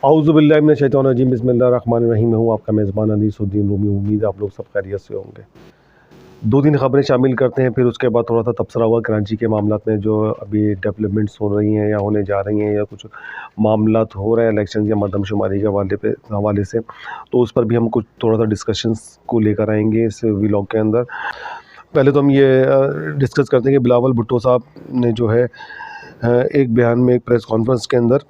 औज़ुबिल्लाहि मिनश्शैतानिर्रजीम बिस्मिल्लाहिर्रहमानिर्रहीम। मैं हूँ आपका मेज़बान अनीसुद्दीन रूमी। उम्मीद है आप लोग सब खैरियत से होंगे। 2-3 ख़बरें शामिल करते हैं, फिर उसके बाद थोड़ा सा तबसरा हुआ कराची के मामलात में जो अभी डेवलपमेंट्स हो रही हैं या होने जा रही हैं, या कुछ मामलात हो रहे हैं इलेक्शन या मरदमशुमारी के हवाले से, तो उस पर भी हम कुछ थोड़ा सा डिस्कशंस को लेकर आएंगे इस व्लॉग के अंदर। पहले तो हम ये डिस्कस करते हैं कि बिलावल भुट्टो साहब ने जो है एक बयान में, एक प्रेस कॉन्फ्रेंस के अंदर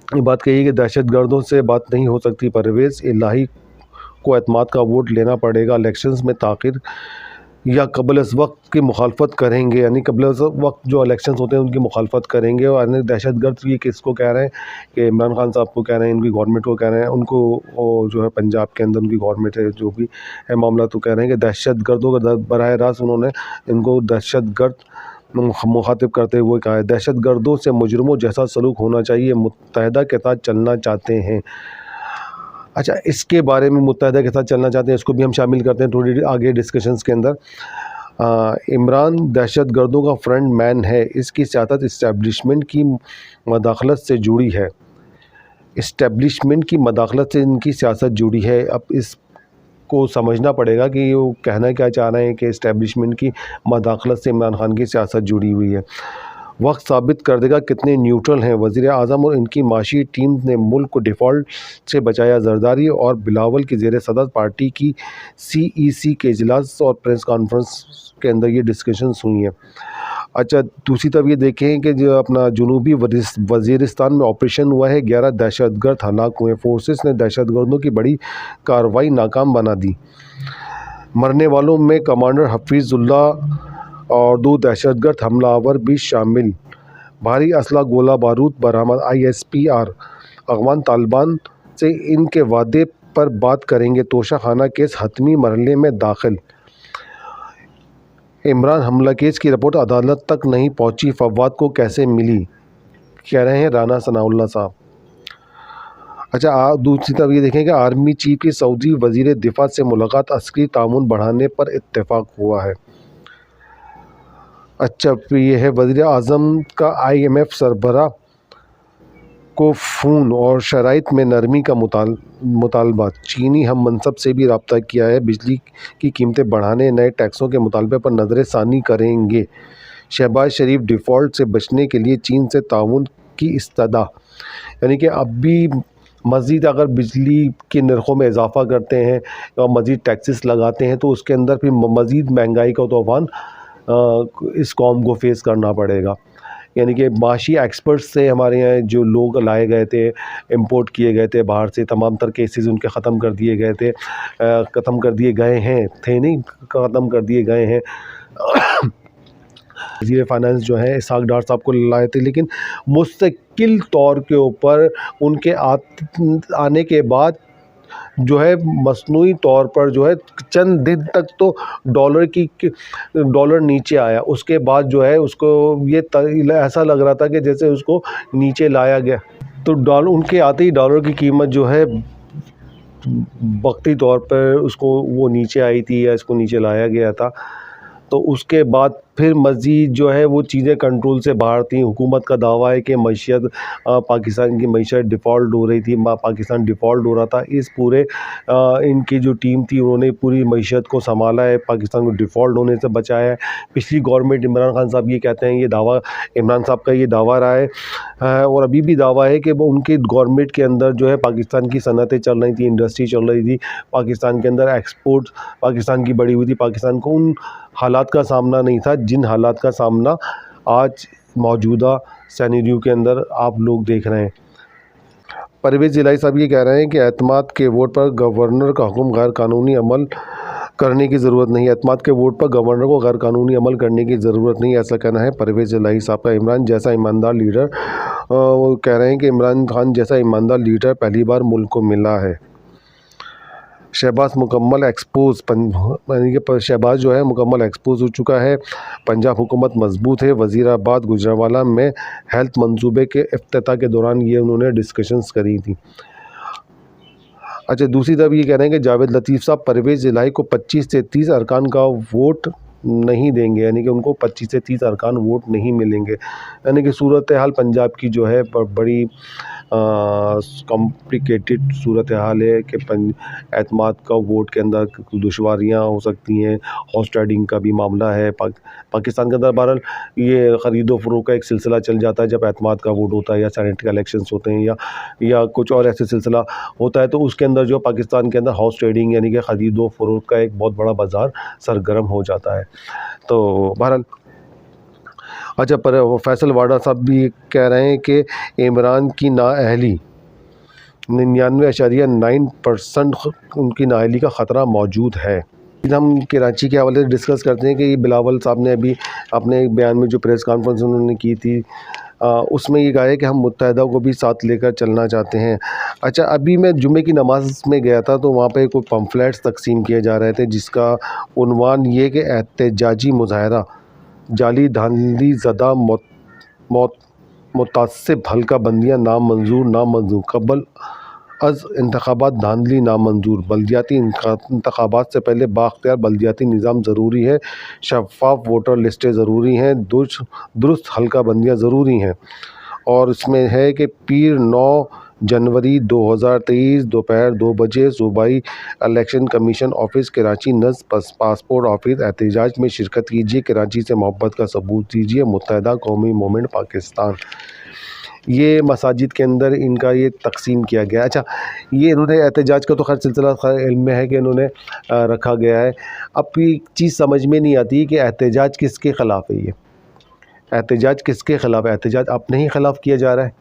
ये बात कही कि दहशतगर्दों से बात नहीं हो सकती। परवेज़ इलाही को एतमाद का वोट लेना पड़ेगा। इलेक्शंस में ताख़िर या कबल अज़ वक्त की मुखालफत करेंगे, यानी कबल अज़ वक्त जो इलेक्शंस होते हैं उनकी मुखालफत करेंगे। और दहशतगर्द ये किसको कह रहे हैं कि इमरान खान साहब को कह रहे हैं, इनकी गवर्नमेंट को कह रहे हैं, उनको जो है पंजाब के अंदर उनकी गवर्नमेंट है जो भी है मामला, तो कह रहे हैं कि दहशतगर्दों का बराह रास्त उन्होंने इनको दहशतगर्द मुखातिब करते हुए कहा है। दहशतगर्दों से मुजरिमों जैसा सलूक होना चाहिए, मुत्तहदा के साथ चलना चाहते हैं। अच्छा, इसके बारे में मुत्तहदा के साथ चलना चाहते हैं, इसको भी हम शामिल करते हैं थोड़ी आगे डिस्कशंस के अंदर। इमरान दहशतगर्दों का फ्रंट मैन है, इसकी सियासत इस्टेब्लिशमेंट की मदाखलत से जुड़ी है। इस्टेब्लिशमेंट की मदाखलत से इनकी सियासत जुड़ी है। अब इस को समझना पड़ेगा कि वो कहना क्या चाह रहे हैं कि इस्टेब्लिशमेंट की मदाखलत से इमरान खान की सियासत जुड़ी हुई है। वक्त साबित कर देगा कितने न्यूट्रल हैं। वज़ीर आज़म और इनकी माशी टीम ने मुल्क को डिफ़ॉल्ट से बचाया। जरदारी और बिलावल की ज़ेर सदर पार्टी की CEC के इजलास और प्रेस कॉन्फ्रेंस के अंदर ये डिस्कशंस हुई हैं। अच्छा, दूसरी तरफ ये देखें कि जो अपना जनूबी वज़ीरिस्तान में ऑपरेशन हुआ है, 11 दहशतगर्द हलाक हुए। फोर्सेस ने दहशतगर्दों की बड़ी कार्रवाई नाकाम बना दी। मरने वालों में कमांडर हफीज़ुल्ला और 2 दहशतगर्द हमलावर भी शामिल। भारी असला गोला बारूद बरामद। ISPR अफ़गान तालिबान से इनके वादे पर बात करेंगे। तोशा खाना केस हतमी मरहले में दाखिल। इमरान हमला केस की रिपोर्ट अदालत तक नहीं पहुंची, फवाद को कैसे मिली, कह रहे हैं राना सनाउल्लाह साहब। अच्छा, दूसरी तरफ ये देखें कि आर्मी चीफ की सऊदी वज़ीर दिफा से मुलाकात, अस्करी ताउन बढ़ाने पर इत्तेफाक हुआ है। अच्छा, ये है वज़ीर आज़म का IMF सरबराह को फ़ोन और शराइत में नरमी का मुतालबा। चीनी हम मनसब से भी रब्ता किया है, बिजली की कीमतें बढ़ाने, नए टैक्सों के मुतालबे पर नज़रसानी करेंगे। शहबाज शरीफ डिफ़ॉल्ट से बचने के लिए चीन से ताउन की इस्तदा, यानी कि अब भी मज़ीद अगर बिजली के नरखों में इजाफ़ा करते हैं और मज़ीद टैक्सेस लगाते हैं तो उसके अंदर फिर मज़ीद महंगाई का तूफ़ान इस कौम को फेस करना पड़ेगा। यानी कि माशी एक्सपर्ट्स से हमारे यहाँ जो लोग लाए गए थे, इंपोर्ट किए गए थे बाहर से, तमाम तर केसेस उनके ख़त्म कर दिए गए थे, ख़त्म कर दिए गए हैं, ख़त्म कर दिए गए हैं। वज़ीर फ़ाइनेंस जो है इसहाक़ डार साहब को लाए थे, लेकिन मुस्तकिल तौर के ऊपर उनके आने के बाद जो है मसनूई तौर पर जो है चंद दिन तक तो डॉलर नीचे आया। उसके बाद जो है उसको ये ऐसा लग रहा था कि जैसे उसको नीचे लाया गया, तो उनके आते ही डॉलर की कीमत जो है वक्ती तौर पर उसको वो नीचे आई थी या इसको नीचे लाया गया था। तो उसके बाद फिर मज़ीद जो है वो चीज़ें कंट्रोल से बाहर थी। हुकूमत का दावा है कि मईशत पाकिस्तान की मईशत डिफ़ॉल्ट हो रही थी, पाकिस्तान डिफ़ॉल्ट हो रहा था। इस पूरे इनकी जो टीम थी उन्होंने पूरी मईशत को संभाला है, पाकिस्तान को डिफ़ॉल्ट होने से बचाया है। पिछली गवर्नमेंट इमरान खान साहब ये कहते हैं, ये दावा इमरान साहब का ये दावा रहा है और अभी भी दावा है कि वो उनकी गवर्नमेंट के अंदर जो है पाकिस्तान की सनतें चल रही थी, इंडस्ट्री चल रही थी, पाकिस्तान के अंदर एक्सपोर्ट पाकिस्तान की बढ़ी हुई थी। पाकिस्तान को उन हालात का सामना नहीं था जिन हालात का सामना आज मौजूदा सिनेरियो के अंदर आप लोग देख रहे हैं। परवेज़ इलाही साहब ये कह रहे हैं कि एतमाद के वोट पर गवर्नर का हुक्म गैर कानूनी अमल करने की ज़रूरत नहीं है। एतमाद के वोट पर गवर्नर को गैर कानूनी अमल करने की ज़रूरत नहीं, ऐसा कहना है परवेज़ इलाही साहब का। इमरान जैसा ईमानदार लीडर, वो कह रहे हैं कि इमरान खान जैसा ईमानदार लीडर पहली बार मुल्क को मिला है। शहबाज मुकम्मल एक्सपोज, यानी कि शहबाज जो है मुकम्मल एक्सपोज हो चुका है। पंजाब हुकूमत मजबूत है। वज़ीराबाद गुजरावाला में हेल्थ मंसूबे के इफ्तिताह के दौरान ये उन्होंने डिस्कशंस करी थी। अच्छा, दूसरी तरफ ये कह रहे हैं कि जावेद लतीफ़ साहब परवेज़ इलाही को 25 से 30 अरकान का वोट नहीं देंगे, यानी कि उनको 25 से 30 अरकान वोट नहीं मिलेंगे। यानी कि सूरत हाल पंजाब की जो है बड़ी कॉम्प्लिकेटेड सूरत हाल है कि एतमाद का वोट के अंदर दुश्वारियाँ हो सकती हैं। हॉर्स ट्रेडिंग का भी मामला है पाकिस्तान के अंदर। बहरहाल ये ख़रीदो फ़रोख्त का एक सिलसिला चल जाता है जब एतमाद का वोट होता है या सेनेट के इलेक्शंस होते हैं या कुछ और ऐसे सिलसिला होता है, तो उसके अंदर जो पाकिस्तान के अंदर हॉर्स ट्रेडिंग यानी कि ख़रीदो फ़रोख्त का एक बहुत बड़ा बाज़ार सरगर्म हो जाता है। तो बहरहाल अच्छा, पर वो फैसल वाडा साहब भी कह रहे हैं कि इमरान की नाअहली 99.9% उनकी नाअहली का ख़तरा मौजूद है। हम कराची के हवाले से डिस्कस करते हैं कि बिलावल साहब ने अभी अपने एक बयान में जो प्रेस कॉन्फ्रेंस उन्होंने की थी उसमें ये कहा है कि हम मुत्तहदा को भी साथ लेकर चलना चाहते हैं। अच्छा, अभी मैं जुमे की नमाज में गया था तो वहाँ पे कोई पम्फलेट्स तकसीम किए जा रहे थे जिसका उन्वान ये कि एहतजाजी मुजाहरा जाली धांधली ज़दा मुतासिब हल्का बंदियाँ नामंजूर कबल अज़ इंतखाबात धांधली नामंजूर बल्दियाती इंतखाबात से पहले बाख्तियार बल्दियाती निज़ाम ज़रूरी है, शफ़ाफ वोटर लिस्टें ज़रूरी हैं, दुरुस्त हल्का बंदियाँ ज़रूरी हैं। और इसमें है कि पीर 9 जनवरी 2023 दोपहर 2 बजे सूबाई इलेक्शन कमीशन ऑफिस कराची नज़ पासपोर्ट ऑफिस एहतजाज में शिरकत कीजिए, कराची से मोहब्बत का सबूत दीजिए, मुत्तहदा कौमी मूवमेंट पाकिस्तान। ये मसाजिद के अंदर इनका ये तकसीम किया गया। अच्छा, ये इन्होंने एहतजाज का तो खैर सिलसिला इल्म में है कि इन्होंने रखा गया है। अब ये चीज़ समझ में नहीं आती कि एहतजाज किसके ख़िलाफ़ है। ये एहतजाज किसके ख़िलाफ़ है? एहतजाज अपने ही ख़िलाफ़ किया जा रहा है,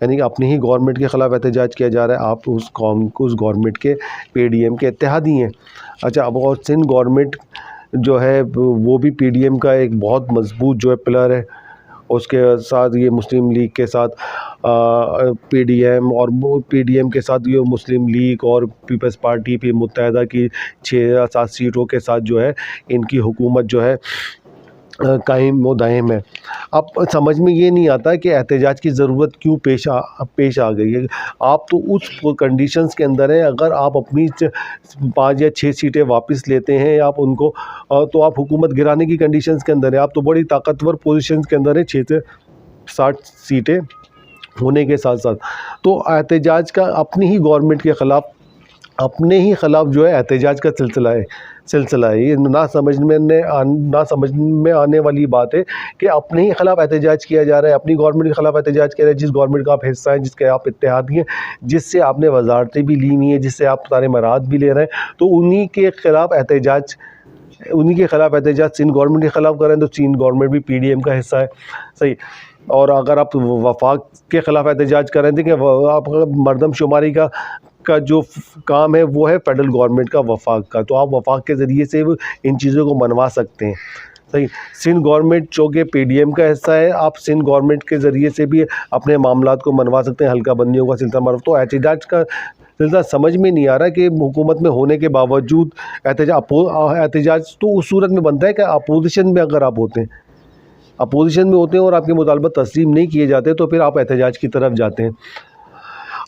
यानी कि अपनी ही गवर्नमेंट के ख़िलाफ़ एहतजाज किया जा रहा है। आप उस गवर्नमेंट के पीडीएम के इत्तेहादी हैं। अच्छा, अब और सिंध गवर्नमेंट जो है वो भी पीडीएम का एक बहुत मजबूत जो है पिलर है। उसके साथ ये मुस्लिम लीग के साथ पीडीएम और पीडीएम के साथ ये मुस्लिम लीग और पीपल्स पार्टी पे मुत्तहदा की 6 या 7 सीटों के साथ जो है इनकी हुकूमत जो है कायम व दायम है। अब समझ में ये नहीं आता कि एहतजाज की ज़रूरत क्यों पेश आ गई है। आप तो उस कंडीशंस के अंदर हैं, अगर आप अपनी 5 या 6 सीटें वापस लेते हैं या आप उनको तो आप हुकूमत गिराने की कंडीशंस के अंदर है। आप तो बड़ी ताकतवर पोजीशंस के अंदर है 6 से 60 सीटें होने के साथ साथ। तो एहतजाज का अपनी ही गवर्नमेंट के ख़िलाफ़ जो है एहतजाज का सिलसिला है। ये ना समझ में आने वाली बात है कि अपने ही ख़िलाफ़ एहतजाज किया जा रहा है, अपनी गवर्नमेंट के ख़िलाफ़ एहतजाज किया जा रहा है, जिस गवर्नमेंट का आप हिस्सा हैं, जिसके आप इत्तेहादी हैं, जिससे आपने वज़ारतें भी ली हुई हैं, जिससे आप सारे मराद भी ले रहे हैं, तो उन्हीं के ख़िलाफ़ एहतजाज सिंध गवर्नमेंट के ख़िलाफ़ कर रहे हैं। तो सिंध गवर्नमेंट भी पीडीएम का हिस्सा है, सही। और अगर आप वफाक के ख़िलाफ़ एहतजाज कर रहे हैं, देखिए आप मरदमशुमारी का जो काम है वो है फेडरल गवर्नमेंट का वफाक का, तो आप वफाक के ज़रिए से इन चीज़ों को मनवा सकते हैं, सही। सिंध गवर्नमेंट चूँकि पीडीएम का हिस्सा है, आप सिंध गवर्नमेंट के ज़रिए से भी अपने मामलात को मनवा सकते हैं, हल्का बंदियों का सिलसिला मनवा। तो एहतजाज का सिलसिला समझ में नहीं आ रहा कि हुकूमत में होने के बावजूद एहतजाज तो उस सूरत में बनता है कि अपोजिशन में अगर आप अपोजिशन में होते हैं और आपके मुतालबा तस्लीम नहीं किए जाते तो फिर आप एहतजाज की तरफ जाते हैं।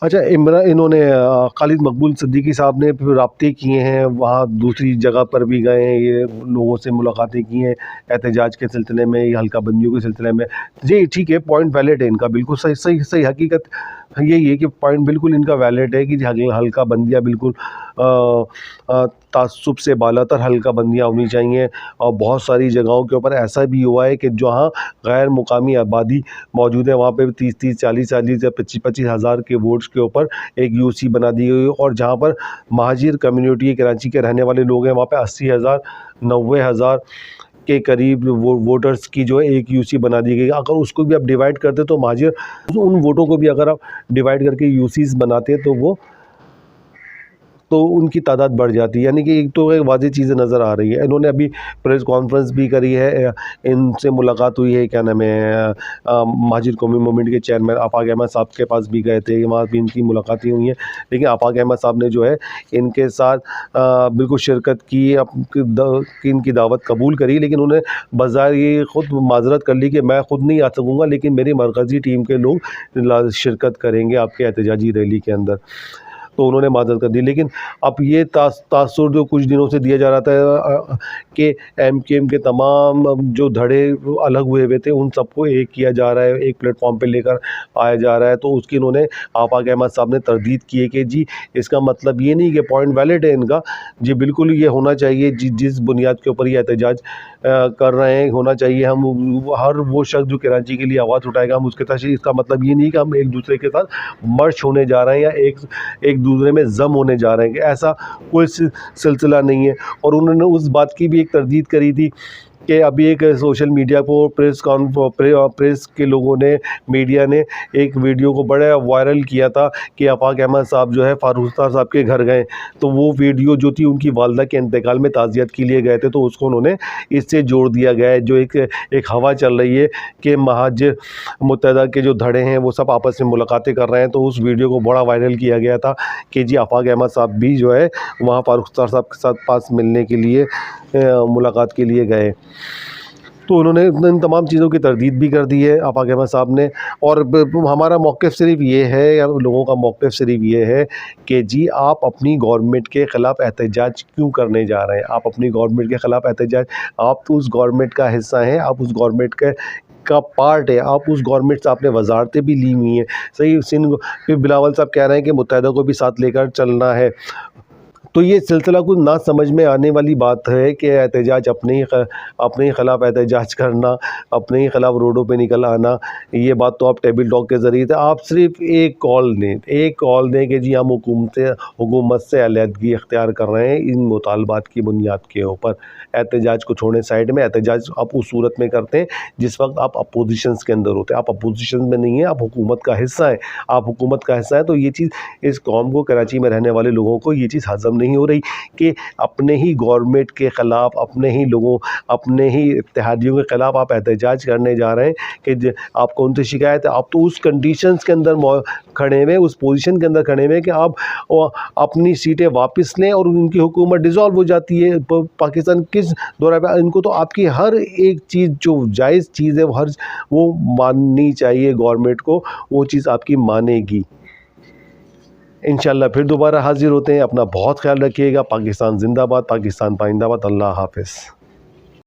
अच्छा, इन्होंने खालिद मकबूल सिद्दीकी साहब ने फिर राब्ते किए हैं, वहाँ दूसरी जगह पर भी गए हैं, ये लोगों से मुलाकातें की हैं एहतजाज के सिलसिले में या हल्का बंदियों के सिलसिले में। जी ठीक है, पॉइंट वैलिड है इनका, बिल्कुल सही हकीकत यही है कि पॉइंट बिल्कुल इनका वैलिड है कि हल्का बंदियाँ बिल्कुल तासुब से बालातर हल्का बंदियाँ होनी चाहिए। और बहुत सारी जगहों के ऊपर ऐसा भी हुआ है कि जहाँ गैर मुकामी आबादी मौजूद है वहाँ पे 30-30, 40-40 या 25-25 हज़ार के वोट्स के ऊपर एक यूसी बना दी गई। और जहाँ पर महाजिर कम्युनिटी कराची के रहने वाले लोग हैं वहाँ पे 80,000 90,000 के करीब वोटर्स की जो है एक यूसी बना दी गई। अगर उसको भी आप डिवाइड करते तो महाजिर उन वोटों को भी अगर आप डिवाइड करके यूसीज बनाते तो उनकी तादाद बढ़ जाती है। यानी कि एक तो एक वाज़ेह चीज़ें नज़र आ रही है। इन्होंने अभी प्रेस कॉन्फ्रेंस भी करी है, इनसे मुलाकात हुई है, क्या नाम है, महाजिर कौमी मूवमेंट के चेयरमैन आफाक अहमद साहब के पास भी गए थे, वहाँ भी इनकी मुलाकातें हुई हैं। लेकिन आफाक अहमद साहब ने जो है इनके साथ बिल्कुल शिरकत की, इनकी दावत कबूल करी, लेकिन उन्हें बज़ाहिर ये ख़ुद माजरत कर ली कि मैं ख़ुद नहीं आ सकूँगा लेकिन मेरी मरकज़ी टीम के लोग शिरकत करेंगे आपके एहतजाजी रैली के अंदर। तो उन्होंने माज़रत कर दी। लेकिन अब ये तासुर जो कुछ दिनों से दिया जा रहा था कि MKM के तमाम जो धड़े अलग हुए थे उन सबको एक किया जा रहा है, एक प्लेटफॉर्म पे लेकर आया जा रहा है, तो उसकी इन्होंने आफाक अहमद साहब ने तरदीद की है कि जी इसका मतलब ये नहीं कि पॉइंट वैलिड है इनका, जी बिल्कुल ये होना चाहिए, जिस बुनियाद के ऊपर ये एहतजाज कर रहे हैं होना चाहिए। हम हर वो शख्स जो कराची के लिए आवाज़ उठाएगा हम उसके साथ, इसका मतलब ये नहीं कि हम एक दूसरे के साथ मर्ज होने जा रहे हैं या एक दूसरे में जम होने जा रहे हैं, कि ऐसा कोई सिलसिला नहीं है। और उन्होंने उस बात की भी एक तरदीद करी थी कि अभी एक सोशल मीडिया को प्रेस के लोगों ने, मीडिया ने एक वीडियो को बड़ा वायरल किया था कि आफाक अहमद साहब जो है फारूक साहब के घर गए, तो वो वीडियो जो थी उनकी वालदा के इंतकाल में ताज़ियत के लिए गए थे, तो उसको उन्होंने इससे जोड़ दिया गया है। जो एक हवा चल रही है कि महाजिर मुत्तहदा के जो धड़े हैं वो सब आपस में मुलाकातें कर रहे हैं, तो उस वीडियो को बड़ा वायरल किया गया था कि जी आफाक अहमद साहब भी जो है वहाँ फारूक साहब के साथ पास मिलने के लिए मुलाकात के लिए गए। तो उन्होंने इन तमाम चीज़ों की तरदीद भी कर दी है आफाक अहमद साहब ने। और हमारा मौक़िफ़ सिर्फ़ ये है, या लोगों का मौक़िफ़ सिर्फ़ ये है कि जी आप अपनी गवर्नमेंट के ख़िलाफ़ एहतजाज क्यों करने जा रहे हैं? आप अपनी गवर्नमेंट के ख़िलाफ़ एहतजाज, आप तो उस गवर्नमेंट का हिस्सा हैं, आप उस गवर्नमेंट का पार्ट है, आप उस गवर्नमेंट से आपने वजारतें भी ली हुई हैं। सही सिंध फिर बिलावल साहब कह रहे हैं कि मुत्तहदा को भी साथ लेकर चलना है। तो ये सिलसिला कुछ ना समझ में आने वाली बात है कि एहतजाज अपने ही ख़िलाफ़ एहतजाज करना, अपने ही ख़िलाफ़ रोडों पे निकल आना, ये बात तो आप टेबल टॉक के ज़रिए से आप सिर्फ़ एक कॉल दें कि जी हम हुकूमत से अलहदगी इख्तियार कर रहे हैं इन मुतालबात की बुनियाद के ऊपर। एहतजाज को छोड़ें साइड में, एहतजाज आप उस सूरत में करते हैं जिस वक्त आप अपोजिशंस के अंदर होते हैं। आप अपोजिशन में नहीं हैं, आप हुकूमत का हिस्सा हैं। आप हुकूमत का हिस्सा है तो ये चीज़ इस कौम को, कराची में रहने वाले लोगों को ये चीज़ हज़म नहीं हो रही कि अपने ही गवर्नमेंट के ख़िलाफ़, अपने ही लोगों, अपने ही इत्तेहादियों के ख़िलाफ़ आप एहतजाज करने जा रहे हैं कि आपको उनसे शिकायत है। आप तो उस कंडीशंस के अंदर खड़े हुए, उस पोजीशन के अंदर खड़े हुए कि आप अपनी सीटें वापस लें और उनकी हुकूमत डिज़ोल्व हो जाती है। पाकिस्तान किस दौर पे, इनको तो आपकी हर एक चीज़ जो जायज़ चीज़ है वो माननी चाहिए गवर्नमेंट को, वो चीज़ आपकी मानेगी। इंशाअल्लाह फिर दोबारा हाज़िर होते हैं। अपना बहुत ख्याल रखिएगा। पाकिस्तान ज़िंदाबाद, पाकिस्तान पाइंदाबाद। अल्लाह हाफ़िज़।